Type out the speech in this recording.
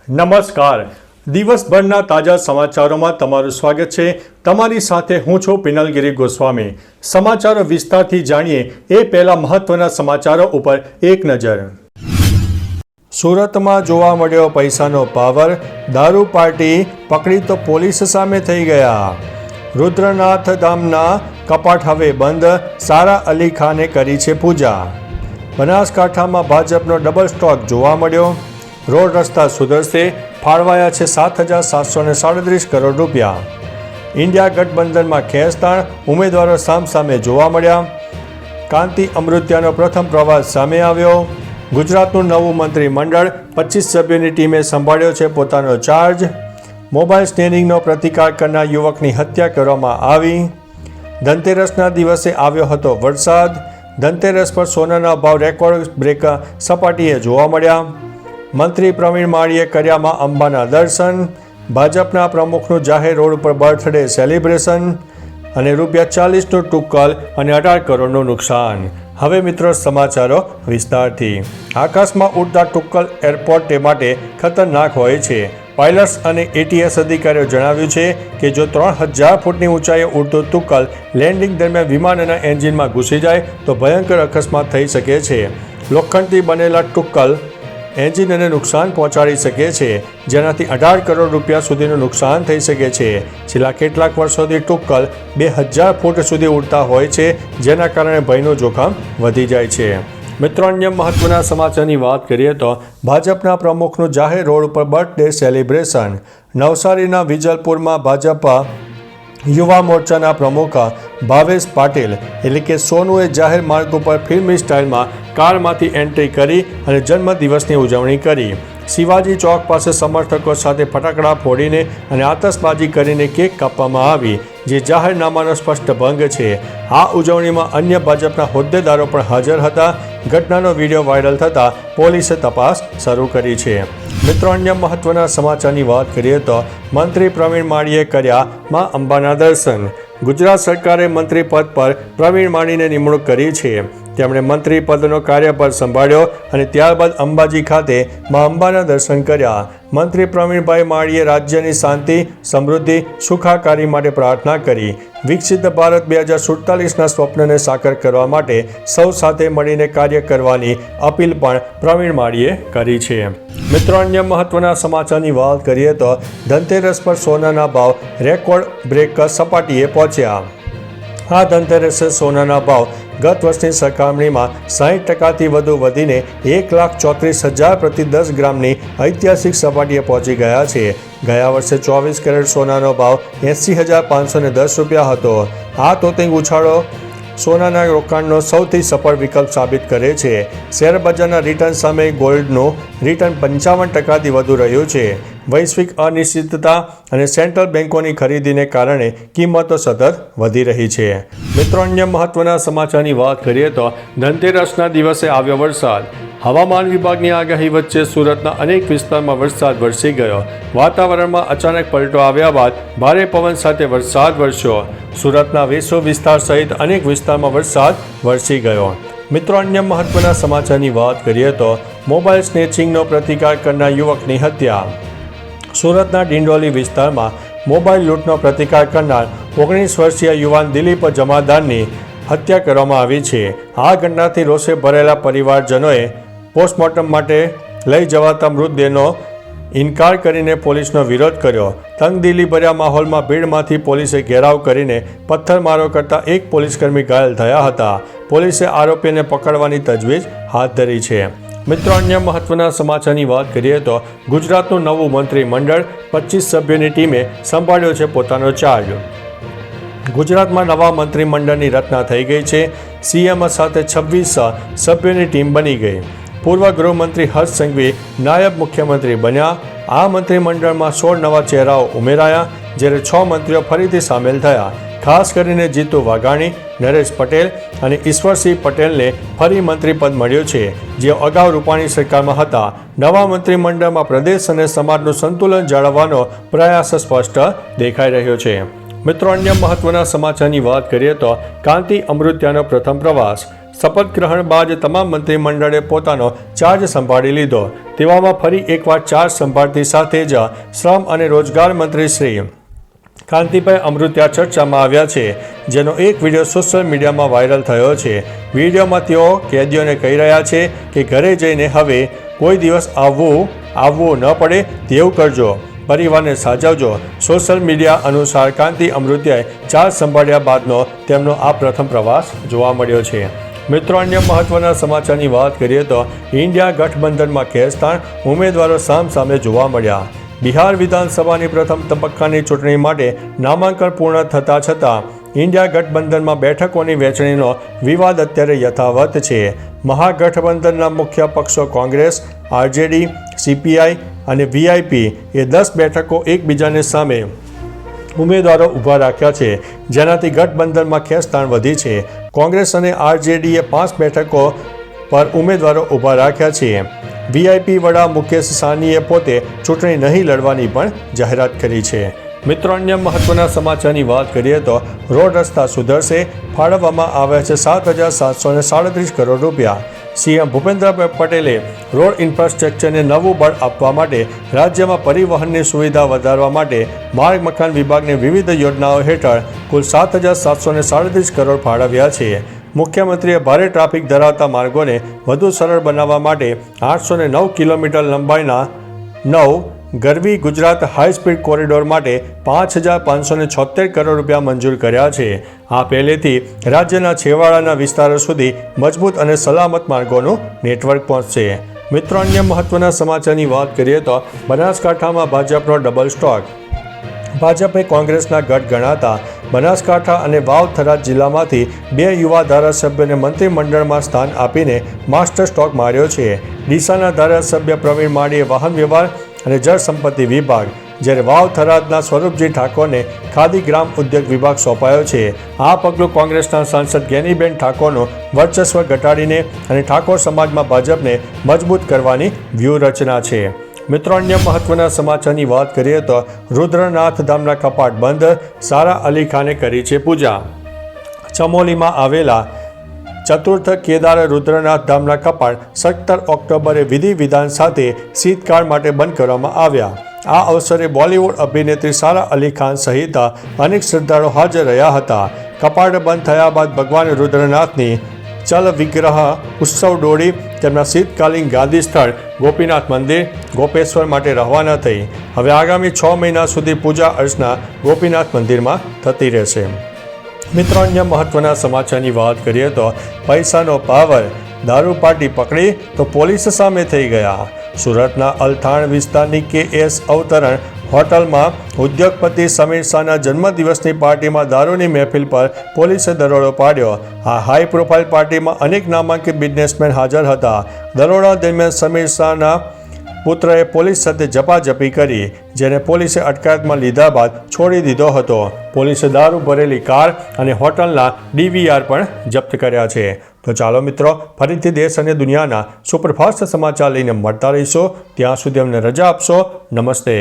નમસ્કાર. દિવસભરના તાજા સમાચારોમાં તમારું સ્વાગત છે. તમારી સાથે હું છું પિનલગીરી ગોસ્વામી. સમાચારો વિસ્તારથી જાણીએ એ પહેલા મહત્વના સમાચારો ઉપર એક નજર. સુરતમાં જોવા મળ્યો પૈસાનો પાવર. દારૂ પાર્ટી પકડી તો પોલીસ સામે થઈ ગયા. રુદ્રનાથ ધામના કપાટ હવે બંધ. સારા અલી ખાને કરી છે પૂજા. બનાસકાંઠામાં ભાજપનો ડબલ સ્ટોક જોવા મળ્યો. રોડ રસ્તા સુધરશે. ફાળવાયા છે 7,737 કરોડ રૂપિયા. ઇન્ડિયા ગઠબંધનમાં ખેંચતાણ. ઉમેદવારો સામસામે જોવા મળ્યા. કાંતિ અમૃત્યાનો પ્રથમ પ્રવાસ સામે આવ્યો. ગુજરાતનું નવું મંત્રીમંડળ 25 સભ્યોની ટીમે સંભાળ્યો છે પોતાનો ચાર્જ. મોબાઈલ સ્નેચિંગનો પ્રતિકાર કરનાર યુવકની હત્યા કરવામાં આવી. ધનતેરસના દિવસે આવ્યો હતો વરસાદ. ધનતેરસ પર સોનાના ભાવ રેકોર્ડ બ્રેક સપાટીએ જોવા મળ્યા. મંત્રી પ્રવીણ માળીએ કર્યામાં અંબાના દર્શન. ભાજપના પ્રમુખનું જાહેર રોડ ઉપર બર્થડે સેલિબ્રેશન. અને ₹40નું ટુક્કલ અને 18 કરોડનું નુકસાન. હવે મિત્રો સમાચારો વિસ્તારથી. આકાશમાં ઉડતા ટુક્કલ એરપોર્ટ માટે ખતરનાક હોય છે. પાયલટ્સ અને એટીએસ અધિકારીઓ જણાવ્યું છે કે જો 3000 ફૂટની ઊંચાઈએ ઉડતું ટુક્કલ લેન્ડિંગ દરમિયાન વિમાનના એન્જિનમાં ઘૂસી જાય તો ભયંકર અકસ્માત થઈ શકે છે. લોખંડથી બનેલા ટુક્કલ એન્જિનને નુકસાન પહોંચાડી શકે છે, જેનાથી 18 કરોડ રૂપિયા સુધીનું નુકસાન થઈ શકે છે. છેલ્લા કેટલાક વર્ષોથી ટુક્કલ 2000 ફૂટ સુધી ઉડતા હોય છે, જેના કારણે ભયનું જોખમ વધી જાય છે. મિત્રો, અન્ય મહત્વના સમાચારની વાત કરીએ તો ભાજપના પ્રમુખનું જાહેર રોડ ઉપર બર્થડે સેલિબ્રેશન. નવસારીના વિજલપુરમાં ભાજપ યુવા મોરચાના પ્રમુખ ભાવેશ પાટીલ એટલે કે સોનુએ જાહેર માર્ગ ઉપર ફિલ્મી સ્ટાઇલમાં કારમાંથી એન્ટ્રી કરી અને જન્મદિવસની ઉજવણી કરી. શિવાજી ચોક પાસે સમર્થકો સાથે ફટાકડા ફોડીને અને આતશબાજી કરીને કેક કાપવામાં આવી, જે જાહેરનામાનો સ્પષ્ટ ભંગ છે. આ ઉજવણીમાં અન્ય ભાજપના હોદ્દેદારો પણ હાજર હતા. ઘટનાનો વિડીયો વાયરલ થતાં પોલીસે તપાસ શરૂ કરી છે. મિત્રો, અન્ય મહત્વના સમાચારની વાત કરીએ તો મંત્રી પ્રવીણ માળીએ કર્યા માં અંબાના દર્શન. ગુજરાત સરકારે મંત્રી પદ પર પ્રવીણ માળીને નિમણૂક કરી છે. તેમણે મંત્રી પદનો કાર્યભાર સંભાળ્યો અને ત્યારબાદ અંબાજી ખાતે માં અંબાના દર્શન કર્યા. મંત્રી પ્રવીણભાઈ માળીએ રાજ્યની શાંતિ, સમૃદ્ધિ, સુખાકારી માટે પ્રાર્થના કરી. વિકસિત ભારત 2047ના સ્વપ્નને સાકાર કરવા માટે સૌ સાથે મળીને કાર્ય કરવાની અપીલ પણ પ્રવીણ માળીએ કરી છે. મિત્રો, અન્ય મહત્વના સમાચારની વાત કરીએ તો ધનતેરસ પર સોનાના ભાવ રેકોર્ડ બ્રેક સપાટીએ પહોંચ્યા. આ ધનતેરસે સોનાના ભાવ ગત વર્ષની સરખામણીમાં 60%થી વધુ વધીને 1,34,000 પ્રતિ 10 ગ્રામની ઐતિહાસિક સપાટીએ પહોંચી ગયા છે. ગયા વર્ષે 24 કેરેટ સોનાનો ભાવ 80,510 રૂપિયા હતો. આ તોતિંગ ઉછાળો સોનાના રોકાણનો સૌથી સફળ વિકલ્પ સાબિત કરે છે. શેરબજારના રિટર્ન સામે ગોલ્ડનું રિટર્ન 55%થી વધુ રહ્યું છે. વૈશ્વિક અનિશ્ચિતતા અને સેન્ટ્રલ બેન્કોની ખરીદીને કારણે કિંમતો સતત વધી રહી છે. મિત્રો, અન્ય મહત્વના સમાચારની વાત કરીએ તો ધનતેરસના દિવસે આવ્યો વરસાદ. હવામાન વિભાગની આગાહી વચ્ચે સુરતના અનેક વિસ્તારમાં વરસાદ વરસી ગયો. વાતાવરણમાં અચાનક પલટો આવ્યા બાદ ભારે પવન સાથે વરસાદ વરસ્યો. સુરતના વેસુ વિસ્તાર સહિત અનેક વિસ્તારમાં વરસાદ વરસી ગયો. મિત્રો, અન્ય મહત્વના સમાચારની વાત કરીએ તો મોબાઈલ સ્નેચિંગનો પ્રતિકાર કરનાર યુવકની હત્યા. સુરતના ડિંડોલી વિસ્તારમાં મોબાઈલ લૂંટનો પ્રતિકાર કરનાર 19 વર્ષીય યુવાન દિલીપ જમાદારની હત્યા કરવામાં આવી છે. આ ઘટનાથી રોષે ભરેલા પરિવારજનોએ પોસ્ટમોર્ટમ માટે લઈ જવાતા મૃતદેહનો ઇનકાર કરીને પોલીસનો વિરોધ કર્યો. તંગદિલીભર્યા માહોલમાં ભીડમાંથી પોલીસે ઘેરાવ કરીને પથ્થરમારો કરતા એક પોલીસકર્મી ઘાયલ થયા હતા. પોલીસે આરોપીને પકડવાની તજવીજ હાથ ધરી છે. મિત્રો, અન્ય મહત્વના સમાચારની વાત કરીએ તો ગુજરાતનું નવું મંત્રીમંડળ 25 સભ્યોની ટીમે સંભાળ્યો છે પોતાનો ચાર્જ. ગુજરાતમાં નવા મંત્રીમંડળની રચના થઈ ગઈ છે. સીએમ સાથે 26 સભ્યોની ટીમ બની ગઈ. પૂર્વ ગૃહમંત્રી હર્ષ સંઘવી નાયબ મુખ્યમંત્રી બન્યા. આ મંત્રીમંડળમાં 16 નવા ચહેરાઓ ઉમેરાયા, જ્યારે 6 મંત્રીઓ ફરીથી સામેલ થયા. ખાસ કરીને જીતુ વાઘાણી, નરેશ પટેલ અને ઈશ્વરસિંહ પટેલને ફરી મંત્રીપદ મળ્યું છે, જે અગાઉ રૂપાણી સરકારમાં હતા. નવા મંત્રીમંડળમાં પ્રદેશ અને સમાજનું સંતુલન જાળવવાનો પ્રયાસ સ્પષ્ટ દેખાઈ રહ્યો છે. મિત્રો, અન્ય મહત્વના સમાચારની વાત કરીએ તો કાંતિ અમૃત્યાનો પ્રથમ પ્રવાસ. શપથ ગ્રહણ બાદ તમામ મંત્રીમંડળે પોતાનો ચાર્જ સંભાળી લીધો. તેવામાં ફરી એકવાર ચાર્જ સંભાળતી સાથે જ શ્રમ અને રોજગાર મંત્રી શ્રી કાંતિભાઈ અમૃતિયા ચર્ચામાં આવ્યા છે, જેનો એક વિડીયો સોશિયલ મીડિયામાં વાયરલ થયો છે. વિડીયોમાં તેઓ કેદીઓને કહી રહ્યા છે કે ઘરે જઈને હવે કોઈ દિવસ આવવું ન પડે તેવું કરજો, પરિવારને સાચવજો. સોશિયલ મીડિયા અનુસાર કાંતિ અમૃતિયાએ ચાર્જ સંભાળ્યા બાદનો તેમનો આ પ્રથમ પ્રવાસ જોવા મળ્યો છે. મિત્રો, અન્ય મહત્વના સમાચારની વાત કરીએ તો ઇન્ડિયા ગઠબંધનમાં ખેંચતાણ, ઉમેદવારો સામસામે જોવા મળ્યા. બિહાર વિધાનસભાની પ્રથમ તબક્કાની ચૂંટણી માટે નામાંકન પૂર્ણ થતાં છતાં ઇન્ડિયા ગઠબંધનમાં બેઠકોની વહેંચણીનો વિવાદ અત્યારે યથાવત છે. મહાગઠબંધનના મુખ્ય પક્ષો કોંગ્રેસ, આરજેડી, સીપીઆઈ અને વીઆઈપી એ 10 બેઠકો એકબીજાની સામે ઉમેદવારો ઊભા રાખ્યા છે, જેનાથી ગઠબંધનમાં ખેંચતાણ વધી છે. કોંગ્રેસ અને આરજેડીએ 5 બેઠકો પર ઉમેદવારો ઊભા રાખ્યા છે. વીઆઈપી વડા મુકેશ સાહનીએ પોતે ચૂંટણી નહીં લડવાની પણ જાહેરાત કરી છે. મિત્રો, અન્ય મહત્વના સમાચારની વાત કરીએ તો રોડ રસ્તા સુધરશે, ફાળવવામાં આવ્યા છે 7,737 કરોડ રૂપિયા. સીએમ ભૂપેન્દ્ર પટેલે રોડ ઇન્ફ્રાસ્ટ્રક્ચરને નવું બળ આપવા માટે રાજ્યમાં પરિવહનની સુવિધા વધારવા માટે માર્ગ મકાન વિભાગને વિવિધ યોજનાઓ હેઠળ કુલ 7,737 કરોડ ફાળવ્યા છે. મુખ્યમંત્રીએ ભારે ટ્રાફિક ધરાવતા માર્ગોને વધુ સરળ બનાવવા માટે 809 કિલોમીટર લંબાઈના 9 ગરવી ગુજરાત હાઈસ્પીડ કોરિડોર માટે 5,576 કરોડ રૂપિયા મંજૂર કર્યા છે. આ પહેલેથી રાજ્યના છેવાડાના વિસ્તારો સુધી મજબૂત અને સલામત માર્ગોનું નેટવર્ક પહોંચશે. મિત્રો, અન્ય મહત્વના સમાચારની વાત કરીએ તો બનાસકાંઠામાં ભાજપનો ડબલ સ્ટોક. ભાજપે કોંગ્રેસના ગઢ ગણાતા બનાસકાંઠા અને વાવ થરાદ જિલ્લામાંથી 2 યુવા ધારાસભ્યોને મંત્રીમંડળમાં સ્થાન આપીને માસ્ટર સ્ટ્રોક માર્યો છે. ડીસાના ધારાસભ્ય પ્રવીણ માળીએ વાહન વ્યવહાર અને જળ સંપત્તિ વિભાગ, જ્યારે વાવ થરાદના સ્વરૂપજી ઠાકોરને ખાદી ગ્રામ ઉદ્યોગ વિભાગ સોંપાયો છે. આ પગલું કોંગ્રેસના સાંસદ જ્ઞાનીબેન ઠાકોરનું વર્ચસ્વ ઘટાડીને અને ઠાકોર સમાજમાં ભાજપને મજબૂત કરવાની વ્યૂહરચના છે. મિત્રો, અન્ય મહત્વના સમાચારની વાત કરીએ તો રુદ્રનાથ ધામના કપાટ બંધ, સારા અલી ખાને કરી છે પૂજા. ચમોલીમાં આવેલા ચતુર્થ કેદાર રુદ્રનાથ ધામના કપાટ 17 ઓક્ટોબરે વિધિ વિધાન સાથે શીતકાળ માટે બંધ કરવામાં આવ્યા. આ અવસરે બોલિવૂડ અભિનેત્રી સારા અલી ખાન સહિત અનેક શ્રદ્ધાળુઓ હાજર રહ્યા હતા. કપાટ બંધ થયા બાદ ભગવાન રુદ્રનાથની ચલ વિગ્રહ ઉત્સવ દોડી તેમના શીતકાલીન ગાદી સ્થળ ગોપીનાથ મંદિર ગોપેશ્વર માટે રવાના થઈ. હવે આગામી 6 મહિના સુધી પૂજા અર્ચના ગોપીનાથ મંદિરમાં થતી રહેશે. મિત્રો, અન્ય મહત્વના સમાચારની વાત કરીએ તો પૈસાનો પાવર, દારૂ પાર્ટી પકડી તો પોલીસ સામે થઈ ગયા. સુરતના અલથાણ વિસ્તારની KS અવતરણ હોટલમાં ઉદ્યોગપતિ સમીર શાહના જન્મદિવસની પાર્ટીમાં દારૂની મહેફિલ પર પોલીસે દરોડો પાડ્યો. આ હાઈ પ્રોફાઇલ પાર્ટીમાં અનેક નામાંકિત બિઝનેસમેન હાજર હતા. દરોડા દરમિયાન સમીર શાહના પુત્રએ પોલીસ સાથે ઝપાઝપી કરી, જેને પોલીસે અટકાયતમાં લીધા બાદ છોડી દીધો હતો. પોલીસે દારૂ ભરેલી કાર અને હોટલના DVR પણ જપ્ત કર્યા છે. તો ચાલો મિત્રો, ફરીથી દેશ અને દુનિયાના સુપરફાસ્ટ સમાચાર લઈને મળતા રહીશો. ત્યાં સુધી અમને રજા આપશો. નમસ્તે.